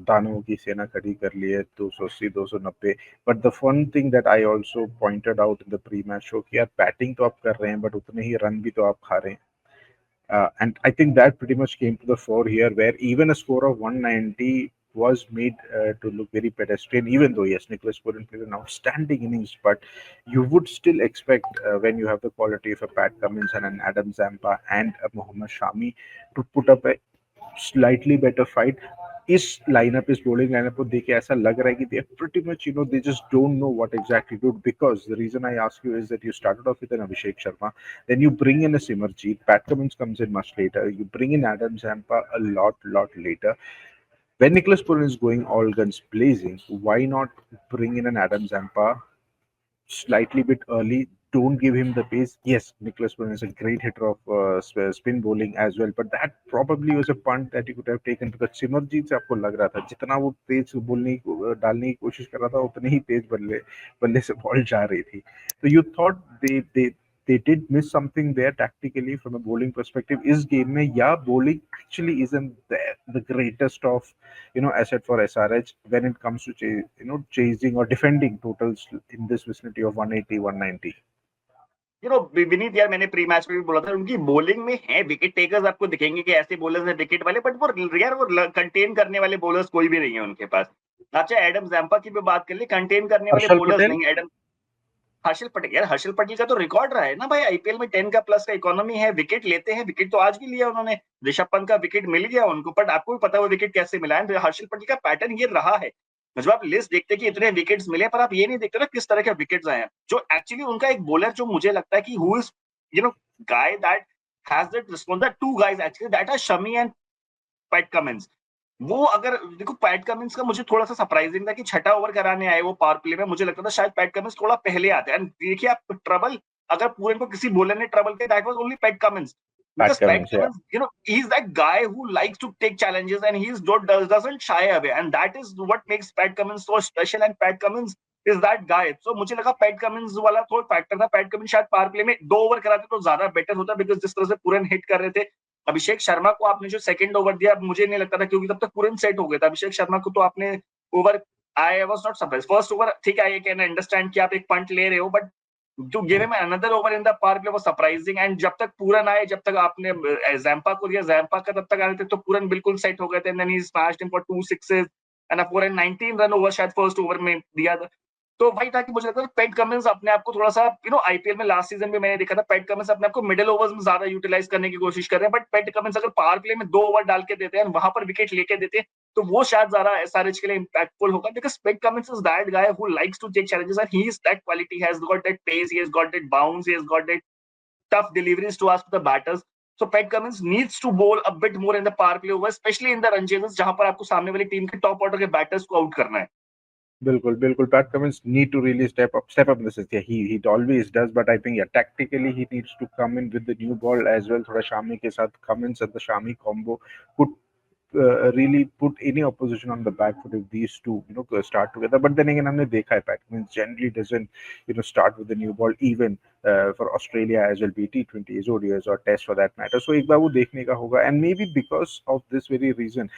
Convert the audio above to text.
दानवों की सेना खड़ी कर ली है 280 290। But the fun thing that I also pointed out in the pre match show कि यार बैटिंग तो आप कर रहे हैं बट उतने ही रन भी तो आप खा रहे हैं। And I think that pretty much came to the fore here, where even a score of 190 was made to look very pedestrian, even though, yes, Nicholas Purin played an outstanding innings, but you would still expect, when you have the quality of a Pat Cummins and an Adam Zampa and a Mohammad Shami, to put up a slightly better fight. इस lineup, इस bowling lineup को देख के ऐसा लग रहा है कि दे pretty much, they just don't know what exactly to do, because the reason I ask you is that you started off with an Abhishek Sharma, then you bring in a Simarjeet, Pat Cummins comes in much later, you bring in Adam Zampa a lot later. When Nicholas Puran is going all guns blazing, why not bring in an Adam Zampa slightly bit early? Don't give him the pace. Yes, Nicholas Puran is a great hitter of spin bowling as well, but that probably was a punt that he could have taken, because Simarjeet से आपको लग रहा था जितना वो तेज बोलने डालने की कोशिश कर रहा था उतनी ही तेज बल्ले बल्ले से बॉल जा रही थी. So you thought they did miss something there tactically from a bowling perspective इस game में, या bowling actually isn't the greatest of asset for SRH when it comes to chasing or defending totals in this vicinity of 180 190. Vineet यार, मैंने pre match में भी बोला था उनकी बॉलिंग में है विकेट टेकर्स, आपको दिखेंगे कि ऐसे बॉलर्स हैं विकेट वाले, बट वो कंटेन करने वाले बॉलर्स कोई भी नहीं है उनके पास. अच्छा, एडम जैम्पा की भी बात कर ले, कंटेन करने वाले बॉलर्स नहीं. हर्षल पटेल का तो रिकॉर्ड रहा है ना भाई, आईपीएल में 10 का प्लस का इकोनॉमी है, विकेट लेते हैं. विकेट तो आज भी लिया उन्होंने, ऋषभ पंत का विकेट मिल गया उनको, बट आपको भी पता है वो विकेट कैसे मिला है. हर्षल पटेल का पैटर्न ये रहा है. जब आप लिस्ट देखते हैं कि इतने विकेट्स मिले, पर आप ये नहीं देखते ना किस तरह के विकेट्स आए हैं. जो एक्चुअली उनका एक बॉलर जो मुझे लगता है कि who is guy that has that response, that two guys actually, that are Shami and Pat Cummins. वो अगर देखो, पैट कमिंस का मुझे थोड़ा सा सरप्राइजिंग था कि छठा ओवर कराने आए वो पावर प्ले में. मुझे लगता था शायद पैट कमिंस थोड़ा पहले आते हैं. देखिए आप, ट्रबल अगर पूरे को किसी बॉलर ने ट्रबल किया, that was only PAT Cummins. Because Pat Cummins, he's that guy who likes to take challenges and doesn't shy away, and that is what makes Pat Cummins so special. And Pat Cummins is that guy. So मुझे लगा Pat Cummins वाला थोड़ा factor था. Pat Cummins शायद power play में 2 over कराते तो ज्यादा बेटर होता, बिकॉज जिस तरह से पूरन हिट कर रहे थे. अभिषेक शर्मा को आपने जो सेकंड ओवर दिया, मुझे नहीं लगता था, क्योंकि तब तक पूरन सेट हो गया था. अभिषेक शर्मा को तो आपने over, I was not surprise. First over ठीक है, आई कैन अंडरस्टैंड कि आप एक पंट ले रहे हो, but to give him another over in the power play was surprising. And जब तक पूरन आए, जब तक आपने जैम्पा को दिया, जैम्पा का तब तक आने तक तो पूरन बिल्कुल सेट हो गए थे. And then he smashed him for 2 sixes and a 4 and 19 run over शायद फर्स्ट ओवर में दिया था. तो वही था कि मुझे लगता है पैट कमिंस अपने आप को थोड़ा सा, आईपीएल में लास्ट सीजन में मैंने देखा था, पैट कमिंस अपने आप को मिडिल ओवर्स में ज्यादा यूटिलाइज करने की कोशिश कर रहे हैं. बट पैट कमिंस अगर पावर प्ले में 2 ओवर डाल के देते हैं, वहां पर विकेट लेके देते हैं, तो वो शायद ज्यादा एसआरएच के लिए इंपैक्टफुल होगा. Because Pat Cummins is that guy who likes to take challenges and he is that quality, he has got that pace, he has got that bounce, he has got that tough deliveries to ask the batters. So Pat Cummins needs to bowl a bit more in the power play over, especially in the run chases, जहां पर आपको सामने वाली team के top order के batters को out करना है. बिल्कुल. Pat Cummins need to really step up in the sense. Yeah, he always does, but I think tactically he needs to come in with the new ball as well. थोड़ा Shami के साथ, Cummins and the Shami combo could really put any opposition on the back foot if these two start together. But then again, हमने देखा है Pat Cummins generally doesn't start with the new ball, even for Australia as well, be T20s, ODIs or Test for that matter. So एक बार वो देखने का होगा, and maybe because of this very reason